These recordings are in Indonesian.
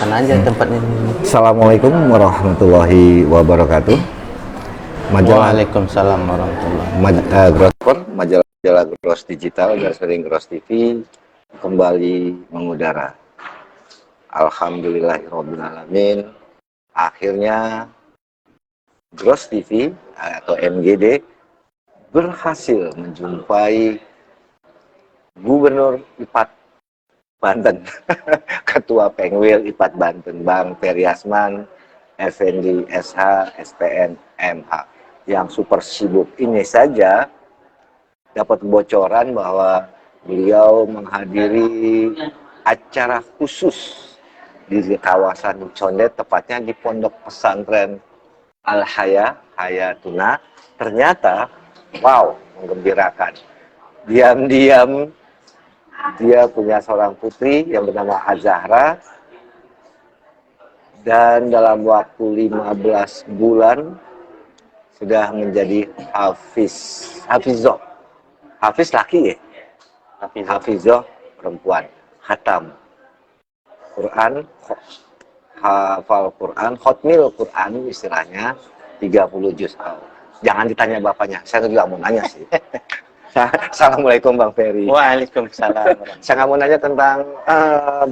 mana aja tempatnya ini? Assalamualaikum warahmatullahi wabarakatuh. Waalaikumsalam warahmatullahi Grosspon, majalah Gross Digital, garis Gross TV kembali mengudara. Alhamdulillahirrahmanirrahim. Akhirnya Gross TV atau MGD berhasil menjumpai Gubernur IPAT Banten, Ketua Pengwil IPAT Banten, Bang Ferry Asman, Effendi SH, SPN, MH, yang super sibuk ini saja dapat bocoran bahwa beliau menghadiri acara khusus di kawasan Condet, tepatnya di Pondok Pesantren Al-Haya, Hayatuna. Ternyata, wow, menggembirakan. Diam-diam dia punya seorang putri yang bernama Azahra, dan dalam waktu 15 bulan sudah menjadi Hafizoh. Hafiz laki ya? Hafizoh perempuan. Khatam Quran, hafal Quran, khotmil Quran istilahnya 30 juz. Jangan ditanya bapaknya, saya juga mau nanya sih. Assalamualaikum Bang Ferry. Waalaikumsalam. Saya nggak mau nanya tentang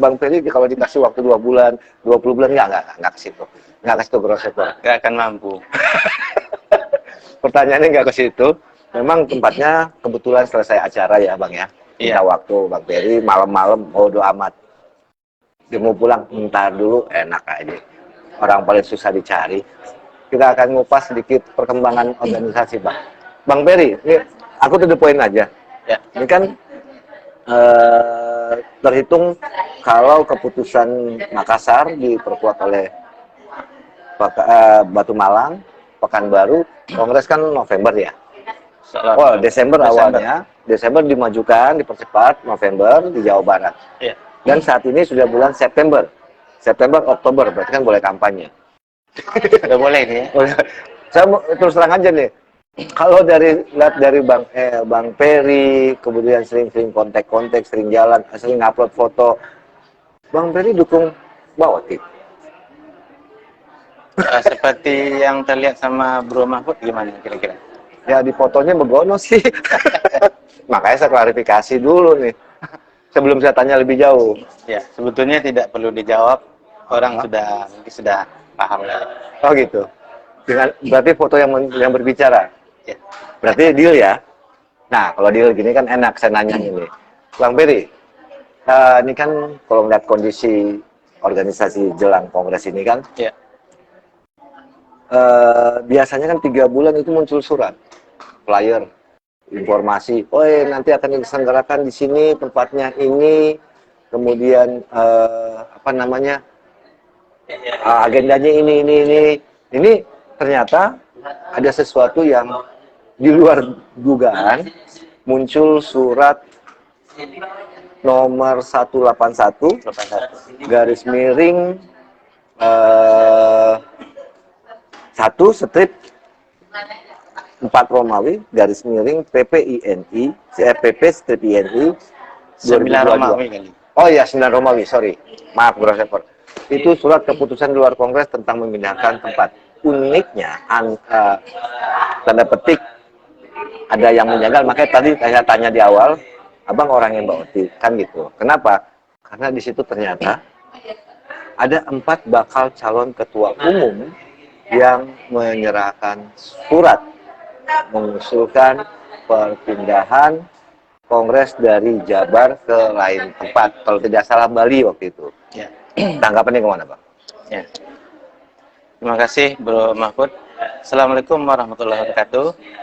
Bang Ferry kalau dikasih waktu 2 bulan, 20 bulan nggak ke situ. Nggak ke situ Grosspon. Nggak akan mampu. Pertanyaannya nggak ke situ. Memang tempatnya kebetulan selesai acara ya Bang ya. Minta waktu Bang Ferry malam-malam, bodo amat. Dia mau pulang, ntar dulu, enak aja. Orang paling susah dicari. Kita akan ngupas sedikit perkembangan organisasi Bang. Bang Ferry, ini aku to the point aja. Ya. Ini kan terhitung kalau keputusan Makassar diperkuat oleh Batu Malang, Pekanbaru, Kongres kan November ya. Oh, Desember awalnya. Desember dimajukan, dipercepat, November di Jawa Barat. Ya. Dan saat ini sudah bulan September. September, Oktober, berarti kan boleh kampanye. Udah boleh nih ya. Saya mau terus terang aja nih. Kalau lihat dari Bang Ferry, kemudian sering kontak-kontak, sering jalan, sering upload foto, Bang Ferry dukung Mbak Oti. Seperti yang terlihat sama Bro Mahfud gimana kira-kira? Ya di fotonya begono sih. Makanya saya klarifikasi dulu nih. Sebelum saya tanya lebih jauh. Ya, sebetulnya tidak perlu dijawab. Orang sudah paham lah. Oh gitu. Berarti foto yang berbicara. Ya. Berarti deal ya. Nah, kalau deal gini kan enak saya nanya ini. Bang Ferry, ini kan kalau melihat kondisi organisasi jelang kongres ini kan, Ya. biasanya kan 3 bulan itu muncul surat, flyer, informasi. Oh, nanti akan diselenggarakan di sini, tempatnya ini, kemudian agendanya ini. Ini ternyata ada sesuatu yang di luar dugaan. Muncul surat nomor 181 garis miring 1/4 Romawi garis miring PPINI PP/INI 9 Romawi kali. Oh ya, 9 Romawi, sorry. Maaf Grosspon. Itu surat keputusan luar kongres tentang memindahkan tempat. Uniknya tanda petik ada yang menjanggal, makanya tadi saya tanya di awal, Abang orang yang Mbak Oti, kan gitu. Kenapa? Karena di situ ternyata ada 4 bakal calon ketua umum yang menyerahkan surat mengusulkan perpindahan kongres dari Jabar ke lain tempat, kalau tidak salah Bali waktu itu. Ya. Tanggapannya kemana Bang? Ya. Terima kasih Bro Mahfud. Assalamualaikum warahmatullahi wabarakatuh.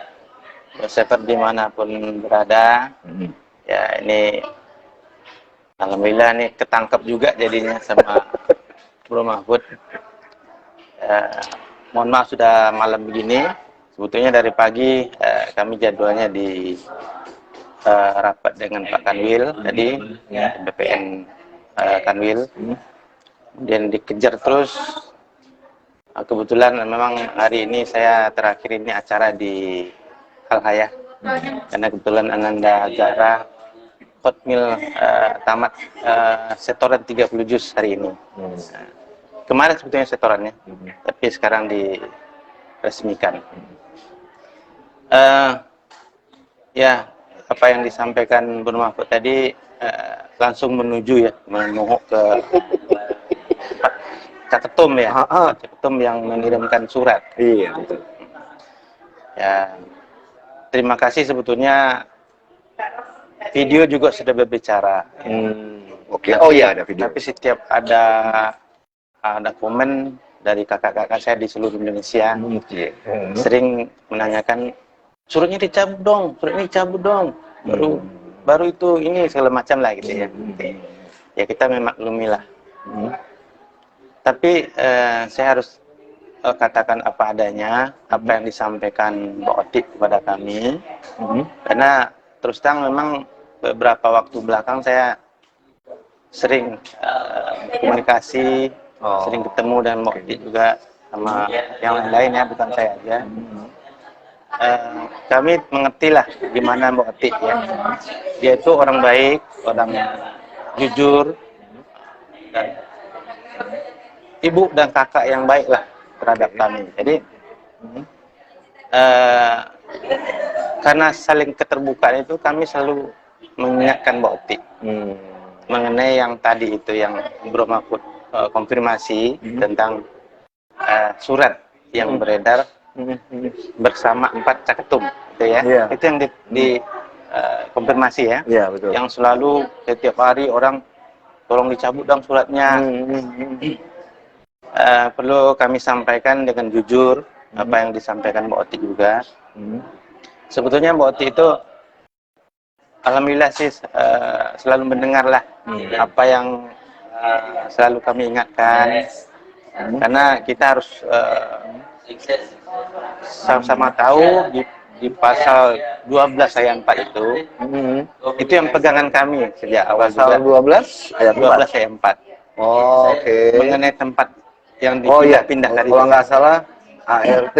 Seperti dimanapun berada, ya ini alhamdulillah nih ketangkep juga jadinya sama Bro Mahfud. Mohon maaf sudah malam begini. Sebetulnya dari pagi kami jadwalnya di rapat dengan Pak Kanwil tadi, BPN Kanwil. Kemudian dikejar terus. Kebetulan memang hari ini saya terakhir ini acara di Al-Haya, karena kebetulan Ananda Zahra Hotmail tamat setoran 30 juz hari ini. Kemarin sebetulnya setorannya, tapi sekarang diresmikan. Ya, apa yang disampaikan Bun Mahfud tadi langsung menuju ya, menuju ke Caketum ya, Caketum yang mengirimkan surat. Iya, betul. Ya, terima kasih sebetulnya. Video juga sudah berbicara. Oke. Oh iya, ada video. Tapi setiap ada komen dari kakak-kakak saya di seluruh Indonesia, sering menanyakan suratnya dicabut dong, suratnya dicabut dong. Baru itu ini segala macam lah gitu ya. Ya kita memaklumi lah. Tapi saya harus katakan apa adanya, apa yang disampaikan Mbak Otik kepada kami. Karena terus terang memang beberapa waktu belakang saya sering komunikasi, sering ketemu dengan Mbak Otik juga sama yang lain ya, bukan saya aja. Kami mengerti lah gimana Mbak Otik ya. Dia itu orang baik, orang jujur, dan ibu dan kakak yang baik lah terhadap kami. Jadi karena saling keterbukaan itu kami selalu mengingatkan Mbak Otik mengenai yang tadi itu yang Bro Mahfud konfirmasi tentang surat yang beredar bersama 4 caketum gitu ya. Itu yang di konfirmasi ya. Betul. Yang selalu setiap hari orang tolong dicabut dong suratnya. Perlu kami sampaikan dengan jujur apa yang disampaikan Mbak Otik juga. Sebetulnya Mbak Otik itu alhamdulillah sih selalu mendengar lah apa yang selalu kami ingatkan. Karena kita harus sama-sama tahu di pasal 12 ayat 4 itu yang pegangan kami sejak awal. Pasal 12 ayat 12 ayat 4. Oke. Mengenai tempat yang dipindah-pindah dari kalau nggak salah ART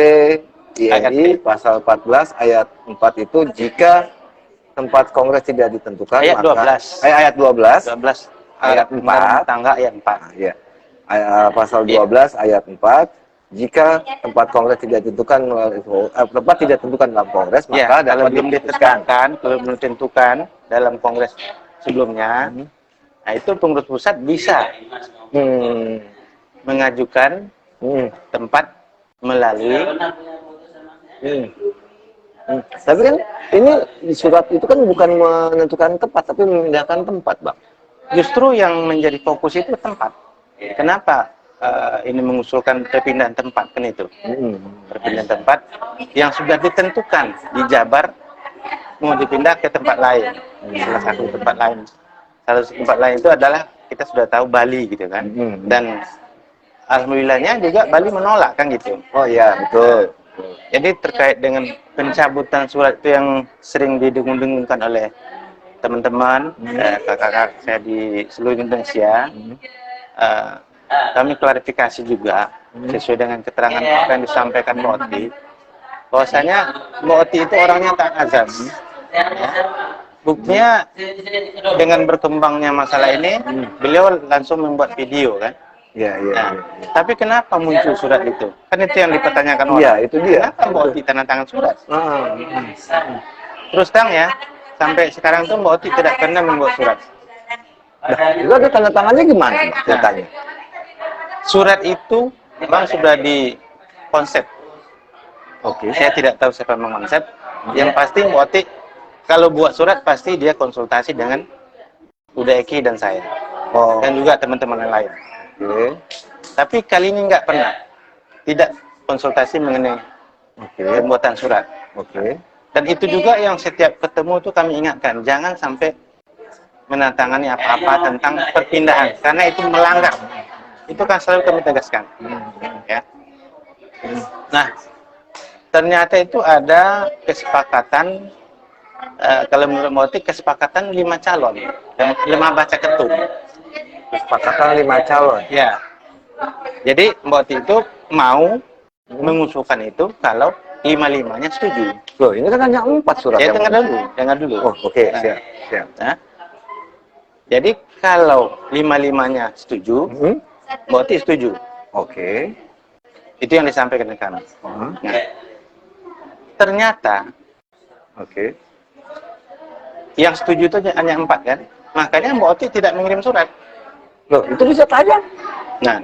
INI pasal 14 ayat 4 itu jika tempat kongres tidak ditentukan ayat maka 12 ayat 12 ayat 4 tangga ayat 4 ya. Pasal 12 ayat 4 jika tempat kongres tidak ditentukan tempat tidak ditentukan dalam kongres maka kalau dapat belum ditentukan dalam kongres sebelumnya, nah itu pengurus pusat bisa mengajukan tempat melalui tapi kan ini di surat itu kan bukan menentukan tempat tapi memindahkan tempat, Bang. Justru yang menjadi fokus itu tempat. Kenapa ini mengusulkan perpindahan tempat kan itu? Perpindahan tempat yang sudah ditentukan di Jabar mau dipindah ke tempat lain. Salah satu tempat lain. Salah satu tempat lain itu adalah kita sudah tahu Bali gitu kan. Dan alhamdulillahnya juga Bali menolak kan gitu. Oh iya, betul. Jadi terkait dengan pencabutan surat itu yang sering didengung-dengungkan oleh teman-teman, kakak-kakak saya di seluruh Indonesia, kami klarifikasi juga sesuai dengan keterangan apa yang disampaikan Mbak Oti, bahwasanya Mbak Oti itu orangnya tak azas. Ya. Buktinya dengan berkembangnya masalah ini, beliau langsung membuat video kan. Tapi kenapa muncul surat itu? Kan itu yang dipertanyakan orang. Iya, itu dia. Kenapa Mbak Oti tanda tangan surat? Terus terang ya, sampai sekarang tuh Mbak Oti tidak pernah membuat surat. Itu ada tanda tangannya gimana? Ceritanya? Surat itu memang sudah di konsep. Saya tidak tahu siapa yang mengonsep. Yang pasti Mbak Oti kalau buat surat pasti dia konsultasi dengan Uda Eki dan saya. Dan juga teman-teman yang lain. Tapi kali ini nggak pernah, tidak konsultasi mengenai pembuatan surat. Dan itu juga yang setiap ketemu tuh kami ingatkan, jangan sampai menandatangani apa-apa tentang perpindahan, karena itu melanggar. Itu kan selalu kami tegaskan. Ya. Nah, ternyata itu ada kesepakatan, kalau menurut Mbak kesepakatan 5 calon, 5 baca ketum. Kesepakatan 5 calon. Ya. Jadi Mbak Oti itu mau mengusulkan itu kalau 5-5-nya setuju. Loh, ini kan hanya 4 surat. Ya, dengar dulu. Siap. Nah, Jadi kalau lima-limanya setuju, Mbak Oti setuju. Oke. Itu yang disampaikan ke kami. Nah, ternyata Oke. yang setuju itu hanya 4 kan? Makanya Mbak Oti tidak mengirim surat. Loh, itu bisa tanya. Nah,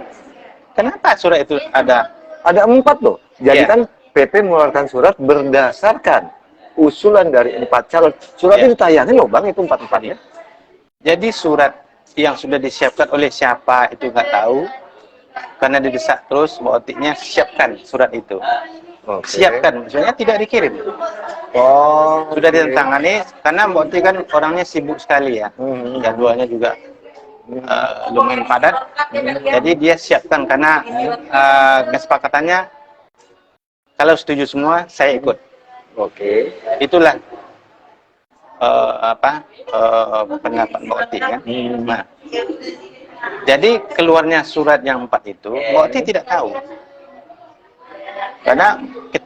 kenapa surat itu ada? Ada 4 loh. Jadi Iya. kan PP mengeluarkan surat berdasarkan usulan dari 4 calon. Surat Iya. itu ditayangin loh Bang, itu 4-4-nya. Jadi surat yang sudah disiapkan oleh siapa itu nggak tahu. Karena didesak terus, Mbak Otiknya siapkan surat itu. Oke. Siapkan, maksudnya tidak dikirim. Oh, Sudah oke. ditantangani, karena Mbak Oti kan orangnya sibuk sekali ya. Jadwalnya juga lumayan padat. Jadi dia siapkan karena kesepakatannya kalau setuju semua saya ikut. Oke. Itulah pendapat Mbak Oti kan. Nah, jadi keluarnya surat yang 4 itu Mbak Oti tidak tahu. Karena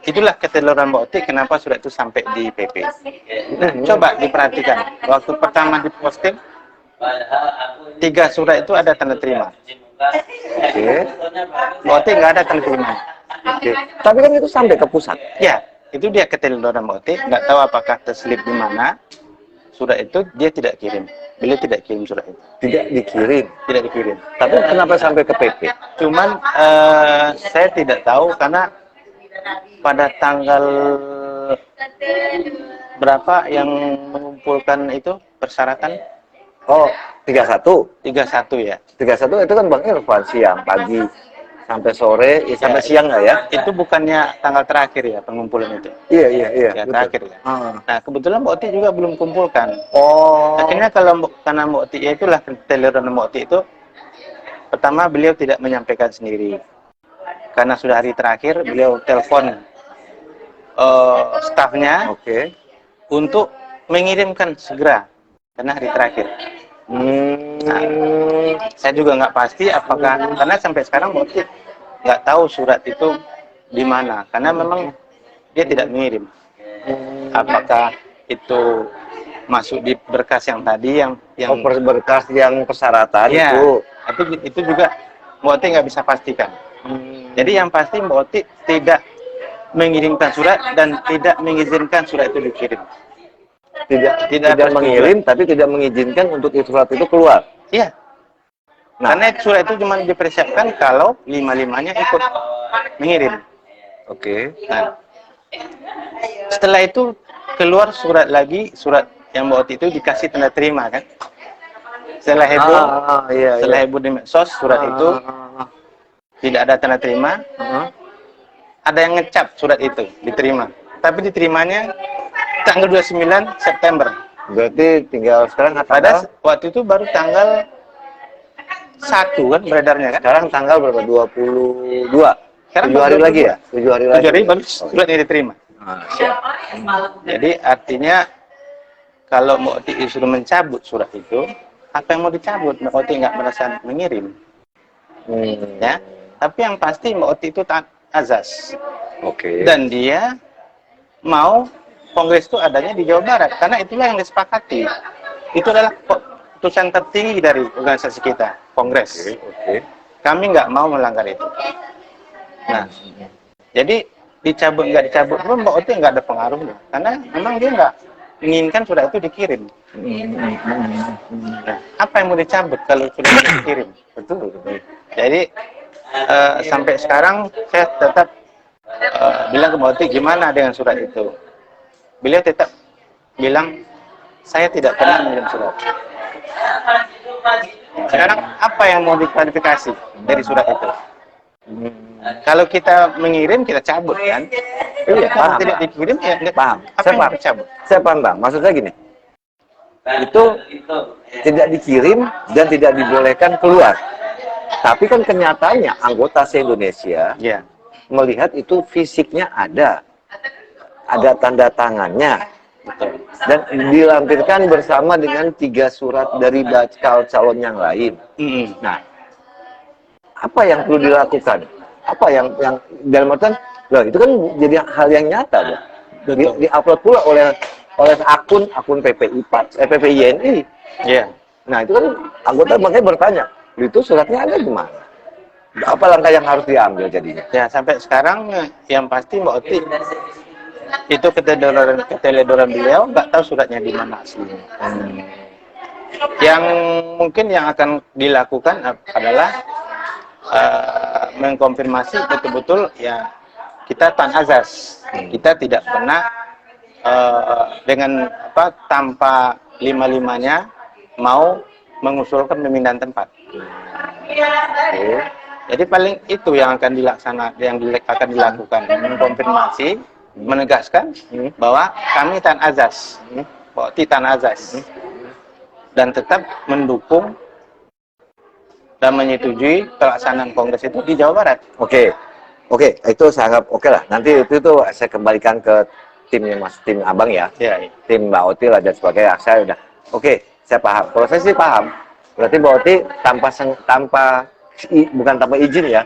itulah keteluran Mbak Oti kenapa surat itu sampai di PP. Nah, coba diperhatikan. Waktu pertama diposting, 3 surat itu ada tanda terima. Oke. Mbak Oti nggak ada tanda terima. Oke. Tapi kan itu sampai ke pusat. Ya, itu dia keteluran Mbak Oti. Nggak tahu apakah terselip di mana. Surat itu dia tidak kirim. Beliau tidak kirim surat itu. Tidak dikirim. Tidak dikirim. Tapi kenapa sampai ke PP? Cuman saya tidak tahu karena pada tanggal berapa yang mengumpulkan itu persyaratan? Oh, 31. 31 ya. 31 itu kan Bang Irfan siang, pagi, sampai sore, sampai siang nggak ya? Itu bukannya tanggal terakhir ya pengumpulan itu? Iya. Ya, Betul. terakhir ya. Nah, kebetulan Mbak Oti juga belum kumpulkan. Oh. Akhirnya karena Mbak Oti, ya itulah teluran Mbak Oti itu, pertama beliau tidak menyampaikan sendiri. Karena sudah hari terakhir, beliau telepon stafnya Oke. untuk mengirimkan segera karena hari terakhir. Nah, saya juga nggak pasti apakah karena sampai sekarang Mbak Oti nggak tahu surat itu di mana karena memang dia tidak mengirim. Apakah itu masuk di berkas yang tadi yang berkas yang persyaratan ya, itu. itu juga Mbak Oti nggak bisa pastikan. Jadi yang pasti Mbak Oti tidak mengirimkan surat dan tidak mengizinkan surat itu dikirim. Tidak mengirim tapi tidak mengizinkan untuk surat itu keluar. Iya. Nah, karena surat itu cuma dipersiapkan kalau 5-5-nya ikut mengirim. Oke. Nah, setelah itu keluar surat lagi, surat yang Mbak Oti itu dikasih tanda terima kan. Setelah heboh, setelah heboh di medsos surat itu tidak ada tanda terima. Ada yang ngecap surat itu diterima, tapi diterimanya tanggal 29 September. Berarti tinggal sekarang Pada waktu itu baru tanggal 1 kan beredarnya kan. Sekarang tanggal berapa? 22. Sekarang 7 hari 22. lagi ya? 7 hari lagi. 7 hari baru suratnya diterima. Jadi artinya kalau Mbak Oti disuruh mencabut surat itu, apa yang mau dicabut? Mbak Oti nggak merasa mengirim. Ya, tapi yang pasti Mbak Oti itu taat azas. Oke. Dan dia mau kongres itu adanya di Jawa Barat karena itulah yang disepakati. Itu adalah keputusan tertinggi dari organisasi kita, kongres. Oke. Kami nggak mau melanggar itu. Nah, jadi dicabut nggak dicabut pun Mbak Oti nggak ada pengaruhnya karena memang dia nggak menginginkan surat itu dikirim. Nah, apa yang mau dicabut kalau sudah dikirim? Betul. Jadi sampai sekarang saya tetap bilang ke Mbak Oti gimana dengan surat itu. Beliau tetap bilang saya tidak pernah mengirim surat. Sekarang apa yang mau diklarifikasi dari surat itu? Kalau kita mengirim kita cabut kan? Iya, Kalau paham. tidak dikirim ya nggak Paham. Apa Saya yang paham. dicabut? Saya paham, Bang. Maksud saya gini. Itu tidak dikirim dan tidak dibolehkan keluar. Tapi kan kenyataannya anggota se-Indonesia Ya. melihat itu fisiknya ada tanda tangannya, Betul. dan dilampirkan bersama dengan 3 surat dari bakal calon yang lain. Nah, apa yang perlu dilakukan? Apa yang dalam artian, loh, itu kan jadi hal yang nyata, loh. Di-upload pula oleh akun PPI PPINI. Iya. Nah itu kan anggota makanya bertanya, itu suratnya ada di mana? Apa langkah yang harus diambil jadinya? Ya sampai sekarang yang pasti Mbak Oti itu keteledoran beliau nggak tahu suratnya di mana aslinya. Yang mungkin yang akan dilakukan adalah mengkonfirmasi betul-betul ya kita tan azas, kita tidak pernah dengan apa tanpa lima-limanya mau mengusulkan pemindahan tempat. Jadi paling itu yang akan akan dilakukan, mengkonfirmasi, menegaskan bahwa kami tan azas, bahwa tan azas, dan tetap mendukung dan menyetujui pelaksanaan kongres itu di Jawa Barat. Oke, itu saya anggap oke lah. Nanti itu saya kembalikan ke timnya Mas, tim Abang ya, tim Mbak Oti lah dan sebagainya. Saya udah saya paham. Kalau saya sih paham, berarti Mbak Oti bukan tanpa izin ya,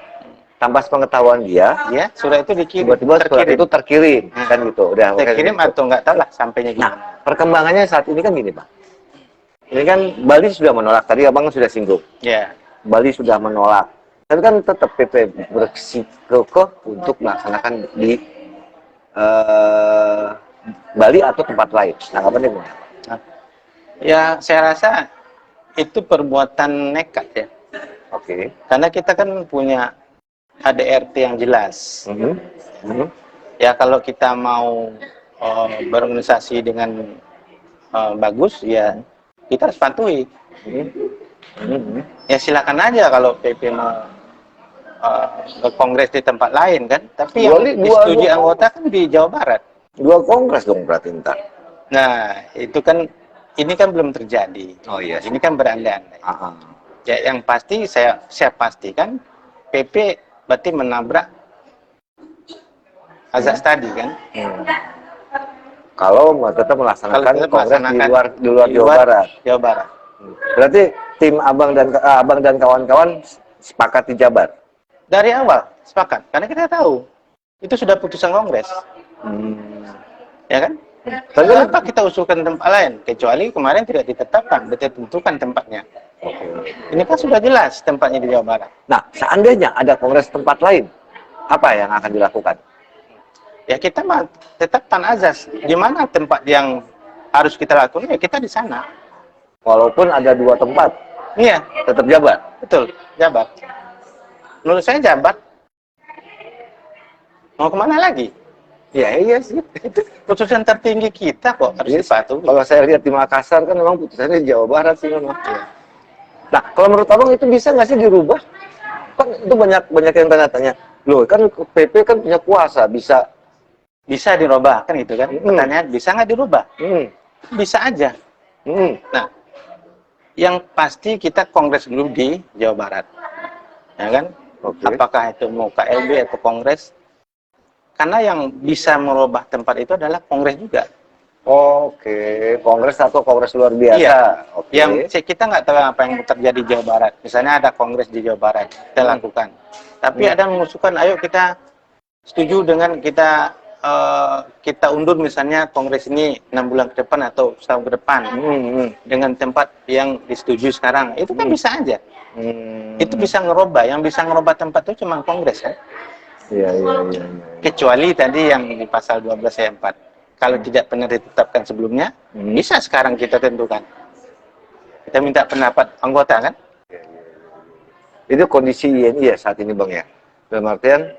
tanpa sepengetahuan dia, surat itu dikirim, tiba-tiba surat itu terkirim, kan gitu. Udah terkirim gitu. atau nggak tahu lah sampainya gimana. Nah, perkembangannya saat ini kan gini Pak. Ini kan Bali sudah menolak, tadi Abang sudah singgung. Bali sudah menolak. Tapi kan tetap PP bersikukuh untuk melaksanakan di Bali atau tempat lain. Tanggapannya gimana? Ya, saya rasa itu perbuatan nekat ya. Karena kita kan punya ADRT yang jelas. Ya, kalau kita mau berorganisasi dengan bagus, ya kita harus patuhi. Ya silakan aja kalau PP mau berkongres di tempat lain kan, tapi yang disetujui anggota kan di Jawa Barat. 2 kongres dong berarti entar. Nah itu kan, ini kan belum terjadi. Ini kan berandai-andai. Ya yang pasti saya pastikan PP berarti menabrak azas tadi kan. Kalau tetap melaksanakan kongres di luar Jawa Barat. Berarti tim Abang dan kawan-kawan sepakat di Jabar. Dari awal sepakat, karena kita tahu itu sudah putusan kongres, ya kan? Kenapa kita usulkan tempat lain? Kecuali kemarin tidak ditetapkan, ditentukan tempatnya. Ini kan sudah jelas tempatnya di Jawa Barat. Nah, seandainya ada kongres tempat lain, apa yang akan dilakukan? Ya kita tetap tan azas. Di mana tempat yang harus kita lakukan? Ya kita di sana. Walaupun ada 2 tempat. Iya, tetap Jabar. Betul, Jabar. Menurut saya Jabar. Mau kemana lagi? Iya sih. Itu putusan tertinggi kita kok harus dipatuhi. Kalau saya lihat di Makassar kan memang putusannya Jawa Barat sih memang. Nah, kalau menurut Abang itu bisa nggak sih dirubah? Kan itu banyak yang tanya-tanya. Loh, kan PP kan punya kuasa, bisa dirubah kan gitu kan? Pertanyaan bisa nggak dirubah? Bisa aja. Nah, yang pasti kita kongres dulu di Jawa Barat, ya kan? Apakah itu mau KLB atau kongres? Karena yang bisa merubah tempat itu adalah kongres juga. Kongres atau kongres luar biasa. Iya. Yang kita nggak tahu apa yang terjadi di Jawa Barat. Misalnya ada kongres di Jawa Barat, kita lakukan. Tapi ada mengusulkan, ayo kita setuju dengan kita undur misalnya kongres ini 6 bulan ke depan atau setahun ke depan dengan tempat yang disetujui sekarang. Itu kan bisa aja. Itu bisa ngerubah. Yang bisa ngerubah tempat itu cuma kongres kan. Iya. Kecuali tadi yang di pasal 12 ayat 4. Kalau tidak pernah ditetapkan sebelumnya, bisa sekarang kita tentukan. Kita minta pendapat anggota kan. Itu kondisi INI ya saat ini Bang ya. Dalam artian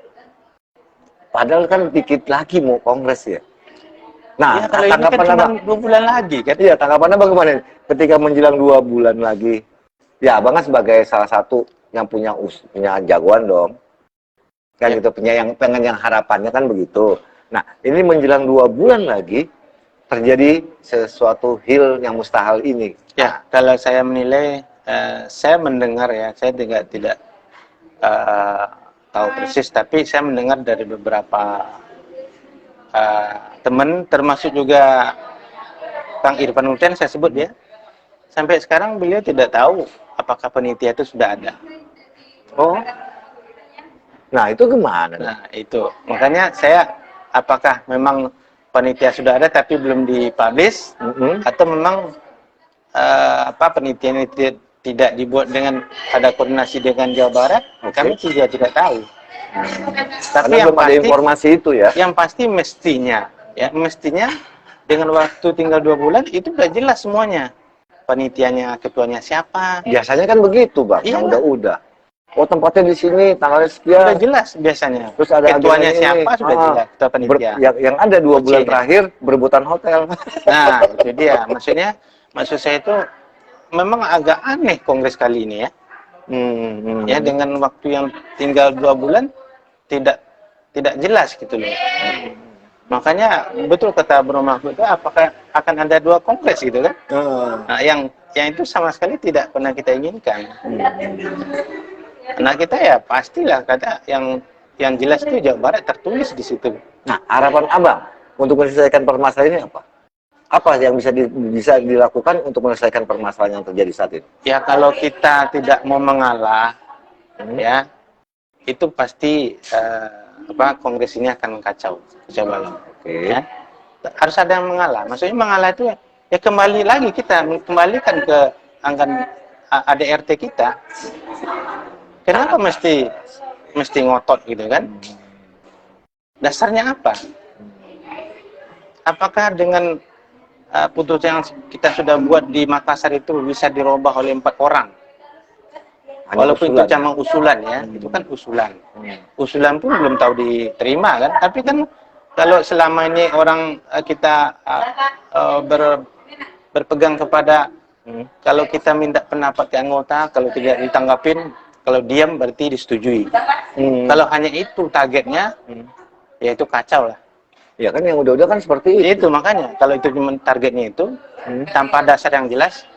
padahal kan dikit lagi mau kongres ya. Nah, kalau ini kan cuma 2 bulan lagi kan. Iya, tanggapannya bagaimana? Ketika menjelang 2 bulan lagi. Ya, Abang kan sebagai salah satu yang punya jagoan dong. Kan itu pengen yang harapannya kan begitu. Nah, ini menjelang 2 bulan lagi terjadi sesuatu hil yang mustahil ini. Ya, kalau saya menilai, saya mendengar ya, saya tidak tahu persis, tapi saya mendengar dari beberapa teman, termasuk juga Kang Irfan Nurten, saya sebut ya, sampai sekarang beliau tidak tahu apakah panitia itu sudah ada. Nah itu gimana? Nah itu, makanya saya, apakah memang panitia sudah ada tapi belum dipublish, atau memang kenapa penelitian ini tidak dibuat dengan ada koordinasi dengan Jawa Barat? Kami juga tidak tahu. Tapi Karena yang belum ada pasti, informasi itu ya. yang pasti mestinya dengan waktu tinggal 2 bulan itu udah jelas semuanya. Panitianya, ketuanya siapa? Biasanya kan begitu, Bang. Iya Yang lah. udah. Oh, tempatnya di sini, tanggalnya Udah sekian. jelas biasanya. Terus ada Ketuanya agendanya siapa ini. sudah jelas, ketua panitia. Yang ada 2 bulan OC-nya. terakhir berebutan hotel. Nah, itu dia. Maksud saya itu memang agak aneh kongres kali ini ya. Ya, dengan waktu yang tinggal 2 bulan tidak jelas gitu loh. Makanya betul kata Bro Mahfud itu, apakah akan ada 2 kongres gitu kan? Nah, yang itu sama sekali tidak pernah kita inginkan. Nah, kita ya pastilah kata yang jelas itu Jawa Barat tertulis di situ. Nah, harapan Abang untuk menyelesaikan permasalahan ini apa? Apa yang bisa dilakukan untuk menyelesaikan permasalahan yang terjadi saat ini? Ya, kalau kita tidak mau mengalah, ya itu pasti kongres ini akan kacau balau. Ya. Harus ada yang mengalah. Maksudnya mengalah itu ya kembali lagi kita kembalikan ke anggaran ADRT kita. Kenapa mesti ngotot gitu kan? Dasarnya apa? Apakah dengan putusan yang kita sudah buat di Makassar itu bisa dirubah oleh 4 orang? Walaupun itu cuma usulan ya, itu kan usulan. Usulan pun belum tahu diterima kan. Tapi kan kalau selama ini orang kita berpegang kepada kalau kita minta pendapat ke anggota, kalau tidak ditanggapin, kalau diam berarti disetujui. Kalau hanya itu targetnya, ya itu kacau lah. Ya kan yang udah-udah kan seperti itu. Itu makanya kalau itu cuma targetnya itu tanpa dasar yang jelas,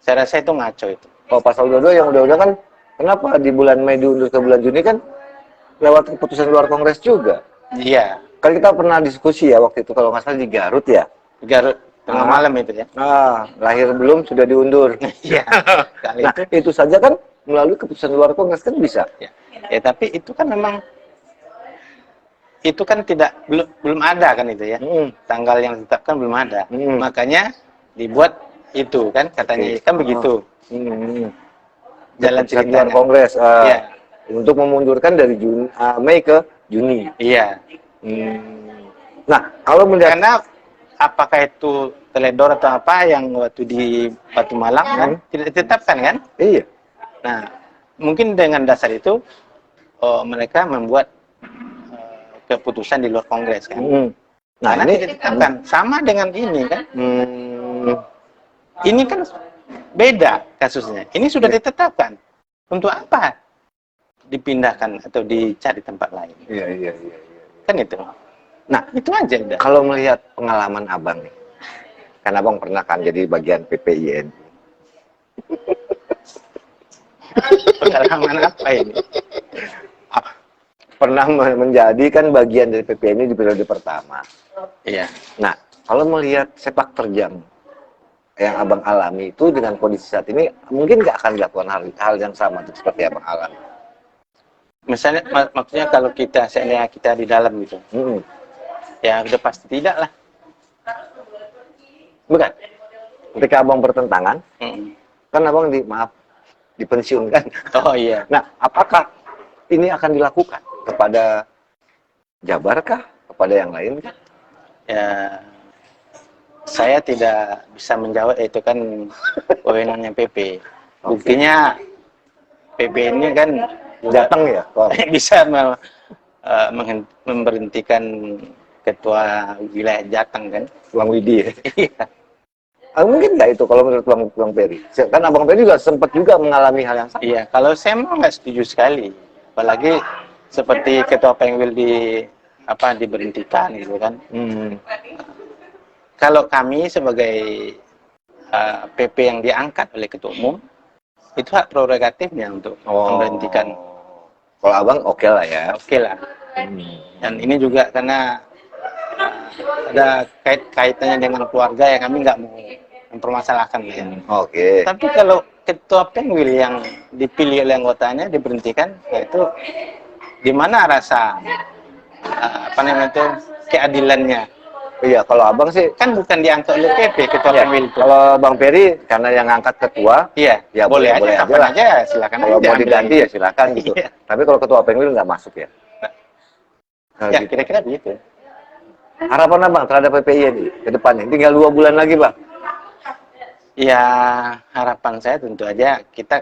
saya rasa itu ngaco itu. Kalau pasal 22 yang udah-udah kan, kenapa di bulan Mei diundur ke bulan Juni kan lewat keputusan luar Kongres juga. Iya. Kan kita pernah diskusi ya waktu itu kalau nggak salah di Garut ya. Garut tengah malam itu ya. Lahir belum sudah diundur. Iya. Nah, itu saja kan melalui keputusan luar Kongres kan bisa. Ya, tapi itu kan memang itu kan belum ada kan itu ya. Tanggal yang ditetapkan belum ada. Makanya dibuat itu kan katanya kan begitu. Jalan ceritanya. Kongres untuk memundurkan dari Mei ke Juni. Iya. Nah, kalau melihat karena apakah itu teledor atau apa yang waktu di Batu Malang kan tidak ditetapkan kan? Iya. Nah, mungkin dengan dasar itu mereka membuat keputusan di luar Kongres kan. Nah, karena tidak ditetapkan sama dengan ini kan. Ini kan beda kasusnya. Ini sudah ditetapkan. Untuk apa dipindahkan atau dicari tempat lain? Iya. Kan itu. Nah, itu aja udah. Kalau melihat pengalaman Abang nih, kan Abang pernah kan jadi bagian PPIN. Pengalaman apa ini? Pernah menjadi kan bagian dari PPIN ini di periode pertama. Iya. Nah, kalau melihat sepak terjang yang Abang alami itu dengan kondisi saat ini, mungkin nggak akan dilakukan hal yang sama seperti Abang alami. Misalnya, maksudnya kalau seandainya kita di dalam gitu, ya udah pasti tidak lah. Bukan? Ketika Abang bertentangan, kan Abang dipensiunkan. Oh iya. Nah, apakah ini akan dilakukan kepada Jabar kah? Kepada yang lain kah? Ya, saya tidak bisa menjawab, itu kan wewenangnya PP. Buktinya PP ini kan datang ya, bisa memberhentikan ketua wilayah Jateng kan, Bang Widi. Iya. Mungkin nggak itu kalau menurut Bang Peri? Kan Abang Peri juga sempat juga mengalami hal yang sama. Iya, kalau saya mau nggak setuju sekali, apalagi seperti ketua Pengwil diberhentikan gitu kan. Kalau kami sebagai PP yang diangkat oleh ketua umum, itu hak prerogatifnya untuk memberhentikan. Kalau Abang oke lah ya. Oke lah. Dan ini juga karena ada kaitannya dengan keluarga ya, kami nggak mau mempermasalahkan ya. Oke. Tapi kalau ketua Pengwil yang dipilih oleh anggotanya diberhentikan, ya itu di mana rasa keadilannya Iya, kalau abang sih, Kan bukan diangkat oleh PP ketua ya, Kanwil itu. kalau Bang Peri karena yang ngangkat ketua, Iya, ya boleh aja boleh aja kapan lah. aja silakan Kalau aja mau ambil diganti lagi. ya silakan gitu. Iya. Tapi kalau ketua Penwil nggak masuk ya. Nah, Ya, gitu. kira-kira begitu. Harapan abang terhadap PPI ini ke depannya, tinggal 2 bulan lagi bang. Ya, harapan saya tentu aja kita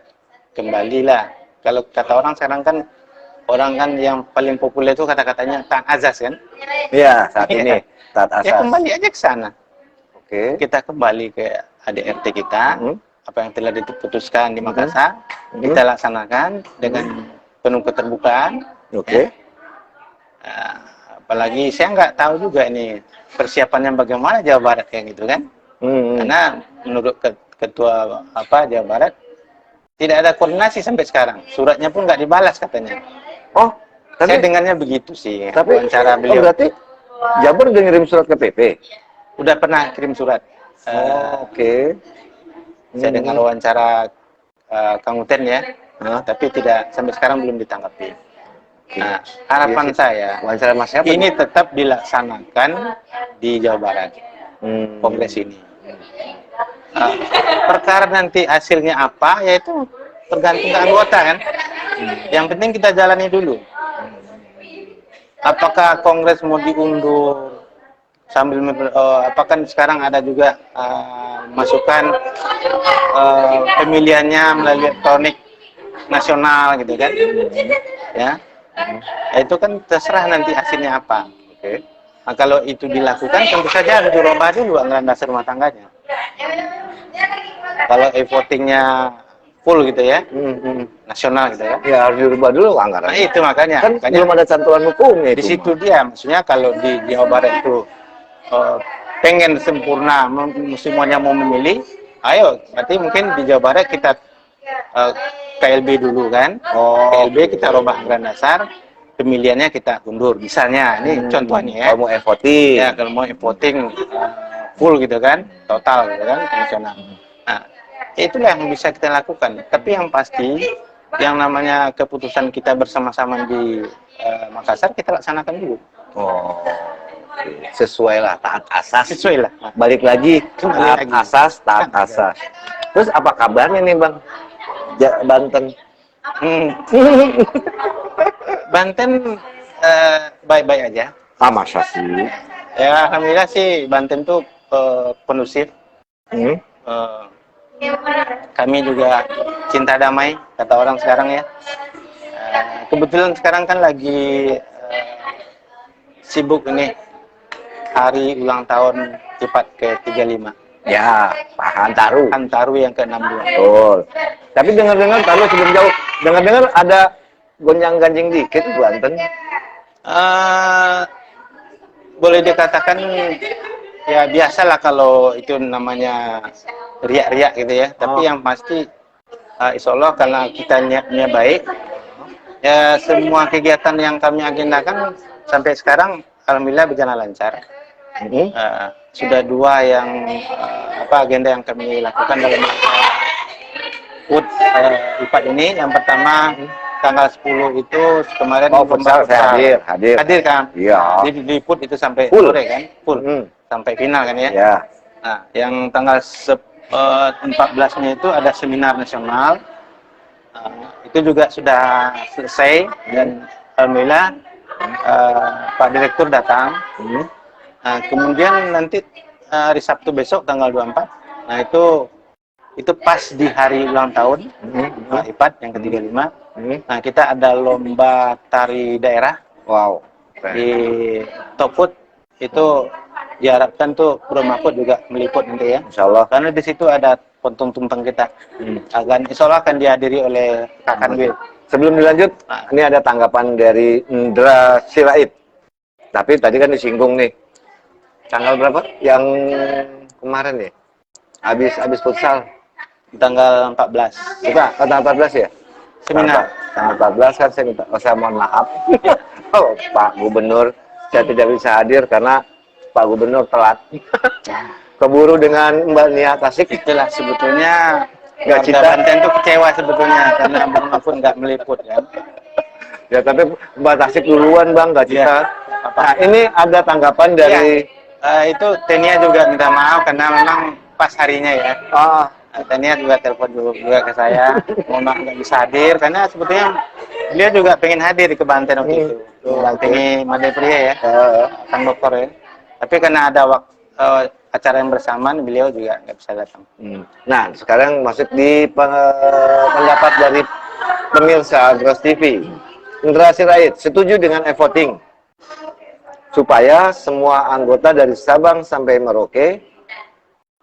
kembalilah. Kalau kata orang sekarang kan, orang kan yang paling populer itu kata-katanya taat azas kan? Iya, saat ini taat Ya asas. kembali aja ke sana. Oke. Kita kembali ke ADRT kita, Mhm. apa yang telah diputuskan di Mhm. Makassar, Mhm. kita laksanakan dengan penuh keterbukaan. Oke. Ya. Ah, apalagi saya nggak tahu juga ini persiapannya bagaimana Jawa Barat kayak gitu kan? Mhm. Karena menurut ketua Jawa Barat tidak ada koordinasi sampai sekarang. Suratnya pun nggak dibalas katanya. Oh, Saya tapi dengarnya begitu sih wawancara oh beliau. berarti Jabar udah ngirim surat ke PP. Udah pernah kirim surat. Oh, oke. Saya dengar wawancara Kang Uten ya, tapi tidak sampai sekarang belum ditanggapi. Nah, harapan saya Wawancara Mas siapa? ini tetap dilaksanakan di Jawa Barat kongres ini. Perkara nanti hasilnya apa, yaitu tergantung ke anggota kan. Yang penting kita jalani dulu. Apakah kongres mau diundur sambil apakah sekarang ada juga masukan pemilihannya melalui elektronik nasional gitu kan? Ya, itu kan terserah nanti hasilnya apa. Oke. Nah, kalau itu dilakukan tentu saja harus dirubah dulu anggaran dasar rumah tangganya. Kalau e-votingnya full gitu ya, nasional gitu ya. Ya harus dirubah dulu anggaran. Nah itu makanya. Kan belum ada cantuan hukumnya Di itu. situ dia, maksudnya kalau di Jawa Barat itu pengen sempurna, semuanya mau memilih, ayo, berarti mungkin di Jawa Barat kita KLB dulu kan, KLB kita robah anggaran dasar, pemilihannya kita undur, misalnya, ini contohnya ya. Kalau mau e-voting. Ya, kalau mau voting full gitu kan, total gitu kan, nasional. Nah, itulah yang bisa kita lakukan. Tapi yang pasti, yang namanya keputusan kita bersama-sama di Makassar, kita laksanakan dulu. Oh, sesuai lah taat asas. Sesuai lah. Balik lagi Kembali taat lagi. asas, taat asas. Terus apa kabarnya nih bang? Banten. Banten baik-baik aja. Ah masa sih? Ya, alhamdulillah sih Banten tuh kondusif. Kami juga cinta damai, kata orang sekarang ya. Kebetulan sekarang kan lagi sibuk ini hari ulang tahun CIPAT ke-35. Ya, Pak Hantaru. Hantaru yang ke-62. Betul. Tapi dengar-dengar kalau sebelum jauh, dengar-dengar ada gonjang-ganjing dikit Banten. Boleh dikatakan ya biasalah kalau itu namanya riak-riak gitu ya. Tapi yang pasti insya Allah karena kita niatnya baik, ya semua kegiatan yang kami agendakan sampai sekarang alhamdulillah berjalan lancar. Sudah 2 yang agenda yang kami lakukan dalam UT IPAD ini. Yang pertama tanggal 10 itu kemarin futsal saya hadir kan? Iya. Jadi di PUT itu sampai full. sore kan? Full. Sampai final kan ya? Ya. Nah, yang tanggal 14-nya itu ada seminar nasional. Itu juga sudah selesai dan alhamdulillah Pak Direktur datang. Kemudian nanti hari Sabtu besok tanggal 24. Nah, itu pas di hari ulang tahun IPAD yang ke-35. Nah, kita ada lomba tari daerah. Wow. Di Toput itu diharapkan tuh Bro Mahfud juga meliput nanti ya. Insya Allah. Karena di situ ada pontong tumpeng kita. Insya Allah akan dihadiri oleh Kak Kanwil. Sebelum dilanjut, ini ada tanggapan dari Indra Sirait. Tapi tadi kan disinggung nih. Tanggal berapa? Yang kemarin ya? Habis futsal. Tanggal 14. Coba, tanggal 14 ya? Seminar. Tanggal 14 kan saya mohon maaf. Pak Gubernur, saya tidak bisa hadir karena Pak Gubernur telat. Keburu dengan Mbak Nia Tasik. Itulah sebetulnya Nggak warga cita. Banten itu kecewa sebetulnya karena Bang Mahfud nggak meliput kan. Ya tapi Mbak Tasik duluan Bang, nggak cita. Ya, Nah ini ada tanggapan dari Itu Tenia juga minta maaf karena memang pas harinya ya. Ah, Tania juga telepon juga ke saya, mohon maaf nggak bisa hadir karena sebetulnya beliau juga pengen hadir ke Banten waktu itu, dampingi Made Pria ya, Kang Dokter ya. Tapi karena ada acara yang bersamaan, beliau juga nggak bisa datang. Nah, sekarang masuk di pendapat dari pemirsa Agros TV. Indra Sirait setuju dengan e-voting supaya semua anggota dari Sabang sampai Merauke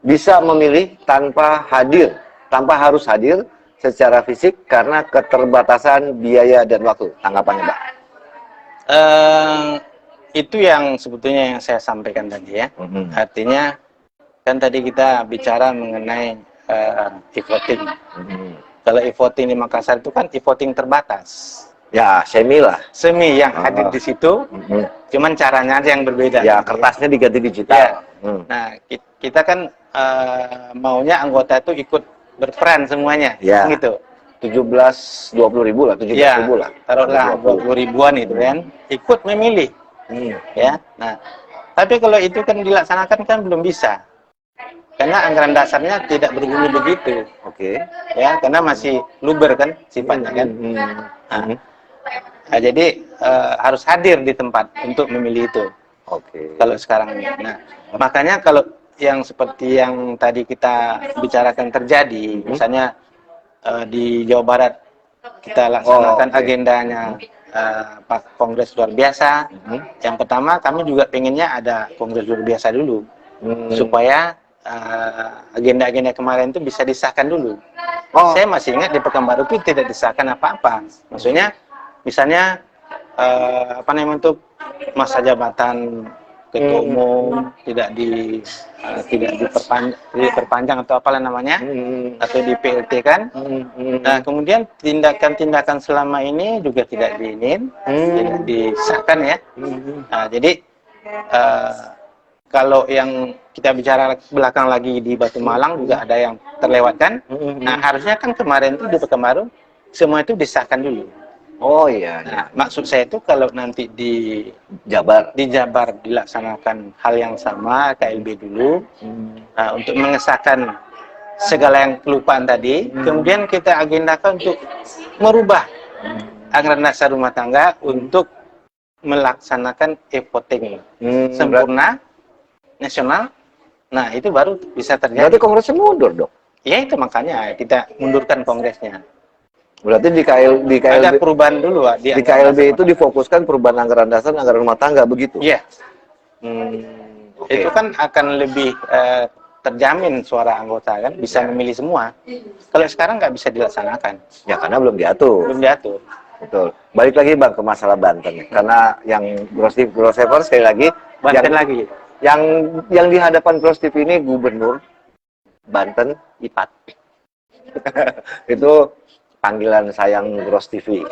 bisa memilih tanpa harus hadir secara fisik karena keterbatasan biaya dan waktu. Tanggapannya, Mbak? Itu yang sebetulnya yang saya sampaikan tadi ya. Artinya kan tadi kita bicara mengenai e-voting. Kalau e-voting di Makassar itu kan e-voting terbatas. Ya, semi lah. Semi yang hadir di situ, cuman caranya aja yang berbeda. Ya, kertasnya diganti digital. Ya. Nah, kita kan maunya anggota itu ikut berperan semuanya, ya. gitu. 17-20 ribu lah, 17 ya, ribu lah. Taruhlah 20 ribuan itu kan, ikut memilih. Ya, nah, tapi kalau itu kan dilaksanakan kan belum bisa. Karena anggaran dasarnya tidak berbunyi begitu. Ya, karena masih luber kan sifatnya kan. Nah, jadi harus hadir di tempat untuk memilih itu. Kalau sekarang ini. Nah, makanya kalau yang seperti yang tadi kita bicarakan terjadi, misalnya di Jawa Barat kita laksanakan agendanya Pak Kongres luar biasa. Yang pertama kami juga pengennya ada Kongres luar biasa dulu, supaya agenda-agenda kemarin itu bisa disahkan dulu. Saya masih ingat di Pekanbaru itu tidak disahkan apa-apa. Maksudnya, misalnya apa namanya untuk masa jabatan ketua umum tidak diperpanjang atau apalah namanya, atau di PLT kan. Nah, kemudian tindakan-tindakan selama ini juga tidak tidak disahkan ya. Nah, jadi kalau yang kita bicara belakang lagi di Batu Malang juga ada yang terlewatkan. Nah, harusnya kan kemarin itu di Pekanbaru semua itu disahkan dulu. Nah, maksud saya itu kalau nanti di Jabar dilaksanakan hal yang sama KLB dulu, untuk mengesahkan segala yang kelupaan tadi, kemudian kita agendakan untuk merubah anggaran dasar rumah tangga untuk melaksanakan e-voting sempurna nasional. Nah, itu baru bisa terjadi. Berarti kongresnya mundur dong? Ya, itu makanya kita mundurkan kongresnya. Berarti di KLB ada perubahan dulu di KLB itu difokuskan perubahan anggaran dasar, anggaran rumah tangga, begitu? Iya. Itu kan akan lebih terjamin suara anggota kan, bisa memilih semua. Kalau sekarang nggak bisa dilaksanakan. Ya, karena belum diatur. Betul. Balik lagi Bang ke masalah Banten, karena yang Grossever sekali lagi Banten lagi. Yang di hadapan Gros TV ini Gubernur Banten Ipat. Itu panggilan sayang Gros TV.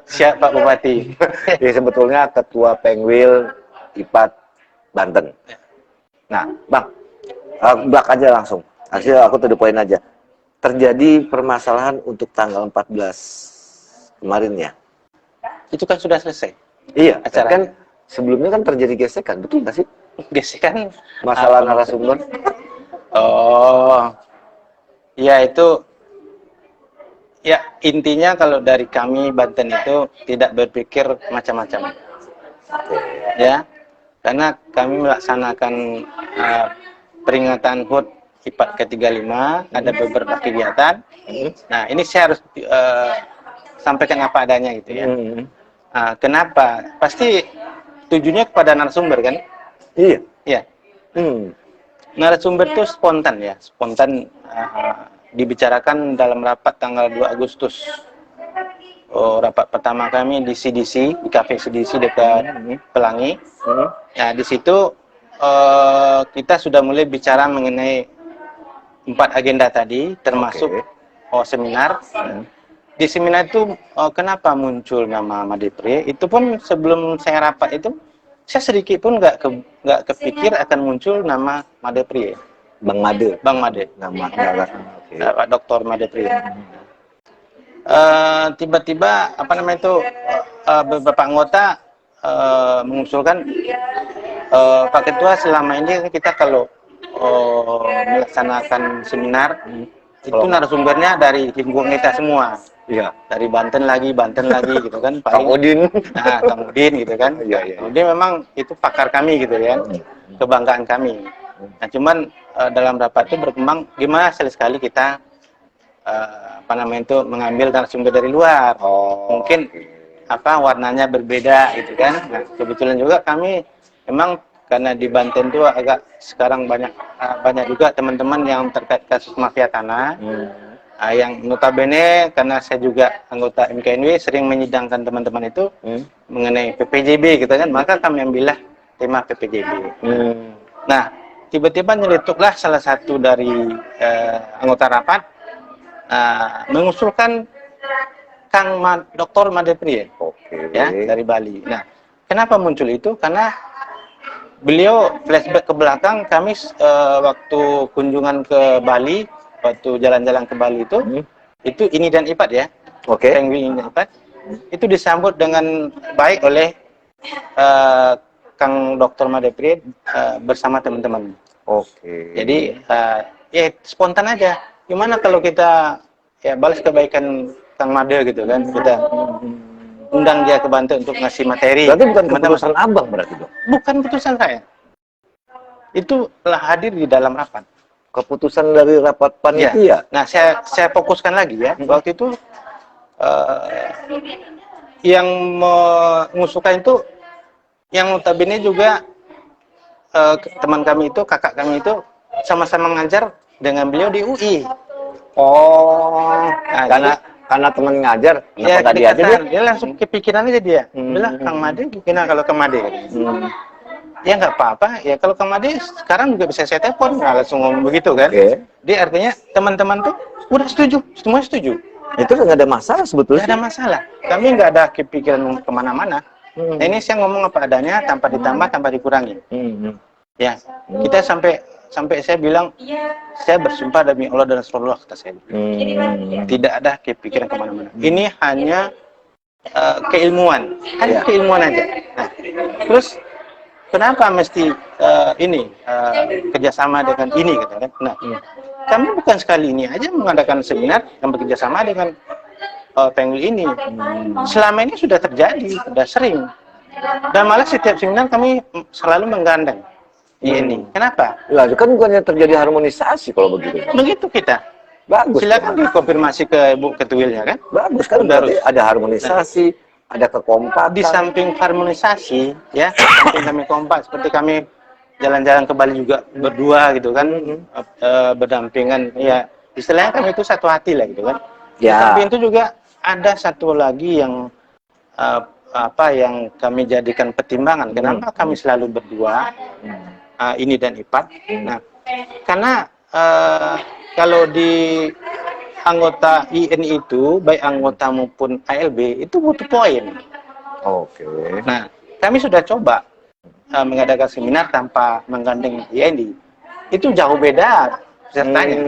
Siap Pak Bupati. Jadi sebetulnya Ketua Pengwil Ipat Banten. Nah, Bang, belak aja langsung. Hasil aku to the point aja. Terjadi permasalahan untuk tanggal 14 kemarin ya. Itu kan sudah selesai. Iya, acaranya. Kan sebelumnya kan terjadi gesekan, betul nggak sih? Gesekan? Masalah narasumber? Ya itu. Ya, intinya kalau dari kami Banten itu tidak berpikir macam-macam. Ya, karena kami melaksanakan peringatan HUT IPAT ke-35, ada beberapa kegiatan. Nah, ini saya harus sampaikan apa adanya gitu ya. Kenapa? Pasti tujuannya kepada narasumber kan? Iya. Iya. Narasumber itu spontan ya, spontan dibicarakan dalam rapat tanggal 2 Agustus. Rapat pertama kami di CDC, di Cafe CDC dekat Pelangi. Nah, di situ kita sudah mulai bicara mengenai 4 agenda tadi, termasuk seminar. Di seminar itu kenapa muncul nama Made Pria? Itu pun sebelum saya rapat itu, saya sedikit pun nggak kepikir akan muncul nama Made Pria. Bang Made. Nama Pak Dr. Made Pria. Tiba-tiba apa namanya itu beberapa anggota mengusulkan Pak Ketua, selama ini kan kita kalau melaksanakan seminar itu narasumbernya dari lingkungan kita semua. Iya. Dari Banten lagi gitu kan. Kang Udin. Nah, Kang Udin gitu kan. Iya, iya. Udin memang itu pakar kami gitu ya. Kebanggaan kami. Nah, cuman dalam rapat itu berkembang gimana sekali kita apa namanya itu mengambil narasumber dari luar. Mungkin apa warnanya berbeda gitu kan. Nah, kebetulan juga kami memang karena di Banten itu agak sekarang banyak juga teman-teman yang terkait kasus mafia tanah. Yang notabene karena saya juga anggota MKNW sering menyidangkan teman-teman itu mengenai PPJB gitu kan, maka kami ambillah tema PPJB. Nah, tiba-tiba nyeletuklah salah satu dari anggota rapat mengusulkan Dr. Madepri ya dari Bali. Nah, kenapa muncul itu? Karena beliau flashback ke belakang, kami waktu kunjungan ke Bali, waktu jalan-jalan ke Bali itu ini dan Ipat ya, Penguin ini dan Ipat, itu disambut dengan baik oleh Kang Dr. Madepri bersama teman-teman. Jadi ya spontan aja. Gimana kalau kita ya balas kebaikan Kang Made gitu kan, kita undang dia ke Banten untuk ngasih materi. Berarti bukan keputusan abang berarti dong? Bukan keputusan saya. Itu telah hadir di dalam rapat. Keputusan dari rapat panitia? Ya. Nah, saya fokuskan lagi ya. Waktu itu yang mengusulkan itu yang notabene juga teman kami itu, kakak kami itu sama-sama mengajar dengan beliau di UI. Nah, karena teman ngajar, ya, tadi aja dia langsung kepikiran aja dia. Bilang Kang Made gimana kalau Kang Made? Ya nggak apa-apa. Ya kalau Kang Made sekarang juga bisa saya telepon, langsung ngomong begitu kan. Dia artinya teman-teman tuh udah setuju, semua setuju. Itu nggak ada masalah sebetulnya. Nggak ada masalah. Kami nggak ada kepikiran kemana-mana. Nah, ini saya ngomong apa adanya, tanpa ditambah, tanpa dikurangi. Ya, kita sampai saya bilang, saya bersumpah demi Allah dan Rasulullah, kata saya. Tidak ada kepikiran kemana-mana. Ini hanya keilmuan, hanya keilmuan aja. Nah, terus kenapa mesti ini kerjasama dengan ini, katanya? Nah, kami bukan sekali ini aja mengadakan seminar yang bekerjasama dengan Penguin ini. Selama ini sudah terjadi, sudah sering. Dan malah setiap seminar kami selalu menggandeng ini. Kenapa? Lah, itu kan bukannya terjadi harmonisasi kalau begitu. Begitu kita. Bagus. Silakan dikonfirmasi ke Bu Ketuilnya kan. Bagus kan, berarti ada harmonisasi, ada kekompakan. Di samping harmonisasi, ya, samping kami kompak, seperti kami jalan-jalan ke Bali juga berdua gitu kan, berdampingan. Ya, istilahnya kami itu satu hati lah gitu kan. Di samping itu juga ada satu lagi yang yang kami jadikan pertimbangan. Kenapa kami selalu berdua, ini dan Ipat? Nah, karena kalau di anggota INI itu, baik anggota maupun ALB, itu butuh poin. Nah, kami sudah coba mengadakan seminar tanpa menggandeng INI. Itu jauh beda pesertanya.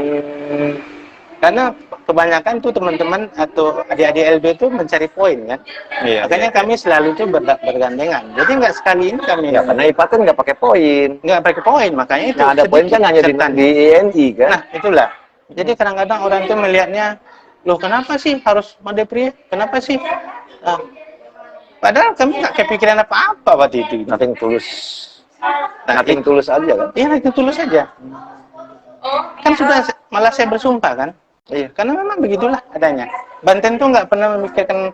Karena kebanyakan tuh teman-teman atau adik-adik LB itu mencari poin kan. Makanya kami selalu itu bergandengan. Jadi nggak sekali ini kami. Ya, karena IPA kan nggak pakai poin. Nggak pakai poin, makanya itu. Nah, ada poin kan hanya di INI kan. Nah, itulah. Jadi kadang-kadang orang itu melihatnya, loh kenapa sih harus Madepri? Kenapa sih? Padahal kami nggak kepikiran apa-apa waktu itu. Nothing tulus. Nothing tulus aja kan? Iya, nothing tulus aja. Kan sudah malah saya bersumpah kan. Iya, karena memang begitulah adanya. Banten tuh nggak pernah memikirkan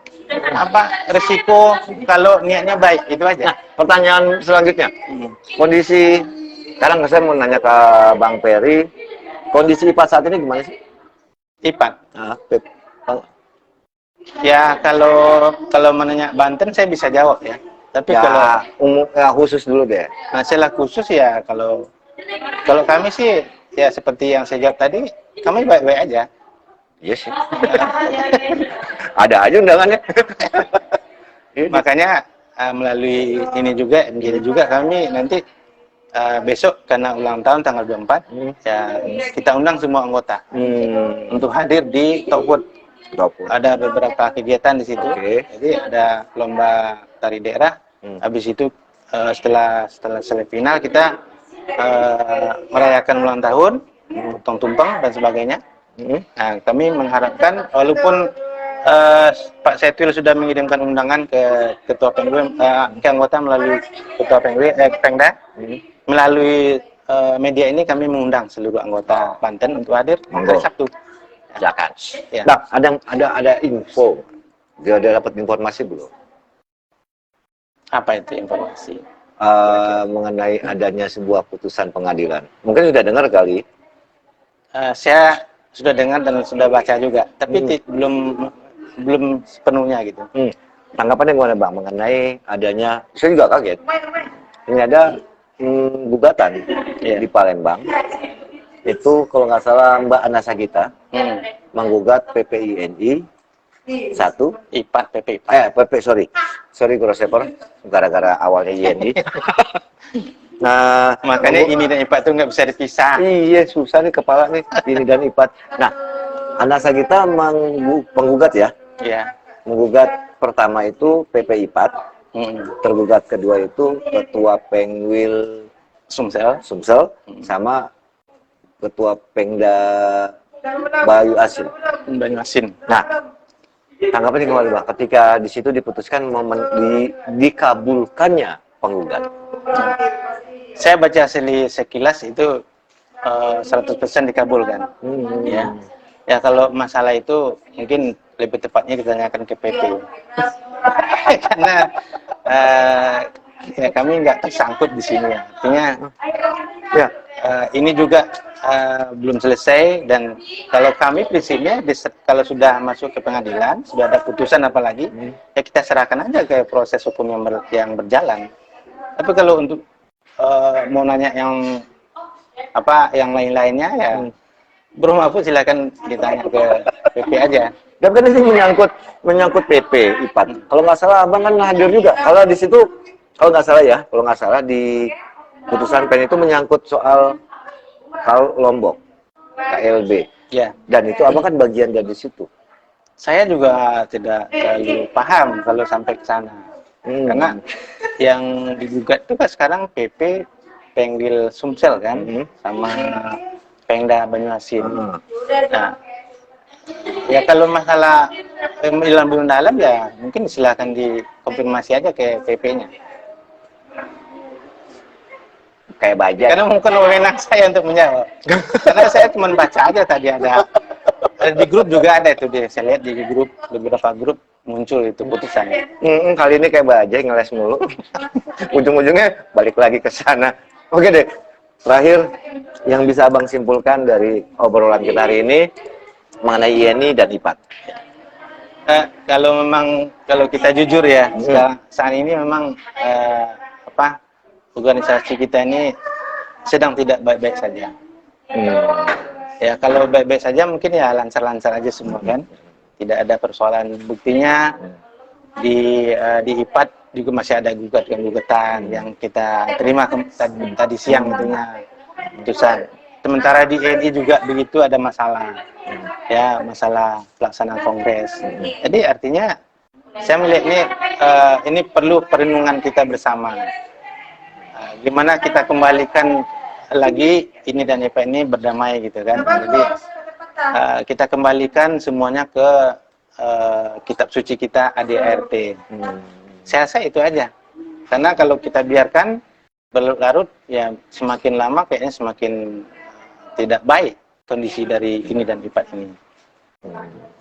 resiko kalau niatnya baik, itu aja. Nah, pertanyaan selanjutnya, kondisi sekarang saya mau nanya ke Bang Peri, kondisi IPA saat ini gimana sih? IPA. Ya kalau menanya Banten saya bisa jawab ya. Tapi kalau khusus dulu deh. Masalah khusus ya kalau kami sih ya seperti yang saya jawab tadi, kami baik-baik aja. Iya sih. Ada aja undangannya. Makanya melalui ini juga, kami nanti besok karena ulang tahun tanggal 24, ya kita undang semua anggota untuk hadir di Tokput. Ada beberapa kegiatan di situ. Jadi ada lomba tari daerah, habis itu setelah selesai final kita merayakan ulang tahun, potong tumpeng dan sebagainya. Nah, kami mengharapkan walaupun Pak Setwil sudah mengirimkan undangan ke Ketua Pengwil, ke anggota melalui Ketua Pengwil, Pengda, melalui media ini kami mengundang seluruh anggota Banten untuk hadir hari Sabtu. Silakan. Ya. Nah, ada info. Dia ada dapat informasi belum? Apa itu informasi? Mengenai adanya sebuah putusan pengadilan. Mungkin sudah dengar kali. Saya sudah dengar dan sudah baca juga, tapi belum sepenuhnya gitu. Tanggapannya gimana Bang mengenai adanya, saya juga kaget. Ini ada gugatan di Palembang. Itu kalau nggak salah Mbak Ana Sagita menggugat PPINI 1 IPAT PP. Sorry Grosepper, gara-gara awalnya INI. Nah, makanya ini dan IPAT itu nggak bisa dipisah. Iya, susah nih kepala nih, ini dan IPAT. Nah, Ana Sagita menggugat ya. Iya. Menggugat pertama itu PP IPAT, tergugat kedua itu Ketua Pengwil Sumsel, sama Ketua Pengda Bayu Asin. Nah, tanggapannya gimana Bang? Ketika di situ diputuskan dikabulkannya penggugat. Saya baca sekilas itu 100% dikabulkan. Ya kalau masalah itu mungkin lebih tepatnya ditanyakan ke PP. Karena ya kami nggak tersangkut di sini ya. Artinya ya ini juga belum selesai, dan kalau kami prinsipnya kalau sudah masuk ke pengadilan, sudah ada putusan apalagi, ya kita serahkan aja ke proses hukum yang berjalan. Tapi kalau untuk mau nanya yang lain-lainnya ya Bro Mahfud silakan ditanya ke PP aja. Dan kan ini menyangkut PP IPAT. Kalau nggak salah Abang kan hadir juga. Kalau di situ kalau nggak salah di putusan PN itu menyangkut soal Lombok, KLB. Ya. Dan itu Abang kan bagian dari situ. Saya juga tidak terlalu paham kalau sampai ke sana. Karena yang digugat itu kan sekarang PP Pengwil Sumsel kan, sama Pengda Banyuasin. Nah, ya kalau masalah belum dalam ya mungkin silakan dikonfirmasi aja ke PP-nya. Kayak baja. Karena mungkin wewenang saya untuk menjawab. Karena saya cuma baca aja tadi ada di grup juga ada itu deh. Saya lihat di grup, beberapa grup muncul itu putusan. Kali ini kayak baja ngeles mulu. Ujung-ujungnya balik lagi ke sana. Oke deh. Terakhir yang bisa Abang simpulkan dari obrolan kita hari ini mengenai INI dan IPAT. Kalau kita jujur ya, saat ini memang organisasi kita ini sedang tidak baik-baik saja. Ya kalau baik-baik saja mungkin ya lancar-lancar aja semua kan, tidak ada persoalan. Buktinya di IPAT juga masih ada gugatan yang kita terima tadi siang itunya putusan. Sementara di INI juga begitu, ada masalah, ya masalah pelaksanaan kongres. Jadi artinya saya melihat ini perlu perlindungan kita bersama. Gimana kita kembalikan lagi ini dan IPA ini berdamai gitu kan. Jadi kita kembalikan semuanya ke kitab suci kita ADART. Saya rasa itu aja. Karena kalau kita biarkan berlarut ya semakin lama kayaknya semakin tidak baik kondisi dari ini dan IPA ini.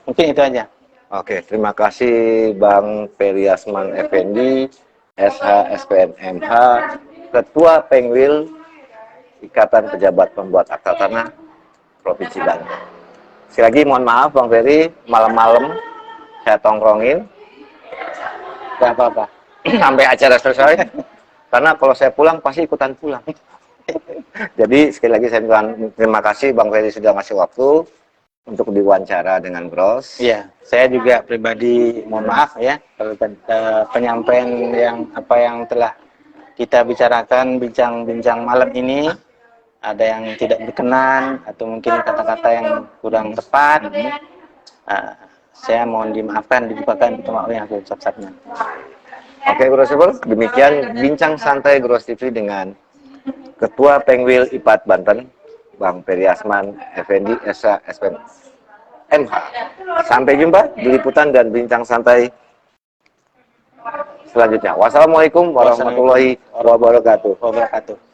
Mungkin itu aja. Oke, terima kasih Bang Periasman Effendi, SH SPM MH, Ketua Pengwil Ikatan Pejabat Pembuat Akta Tanah Provinsi Banten. Sekali lagi mohon maaf Bang Ferry, malam-malam saya tongkrongin. Gak apa-apa. Sampai acara selesai. Karena kalau saya pulang pasti ikutan pulang. Jadi sekali lagi saya terima kasih Bang Ferry sudah ngasih waktu untuk diwawancara dengan Bros. Iya, saya juga pribadi mohon maaf ya kalau penyampaian yang telah kita bicarakan bincang-bincang malam ini ada yang tidak berkenan atau mungkin kata-kata yang kurang tepat. Saya mohon dimaafkan, dibukakan pintu maaf yang sebesar-besarnya. Oke, Bro Sepul, demikian bincang santai Bros TV dengan Ketua Pengwil IPAT Banten, Bang Peri Asman Effendi Esa SPM MH. Sampai jumpa di liputan dan bincang santai selanjutnya. Wassalamualaikum warahmatullahi wabarakatuh.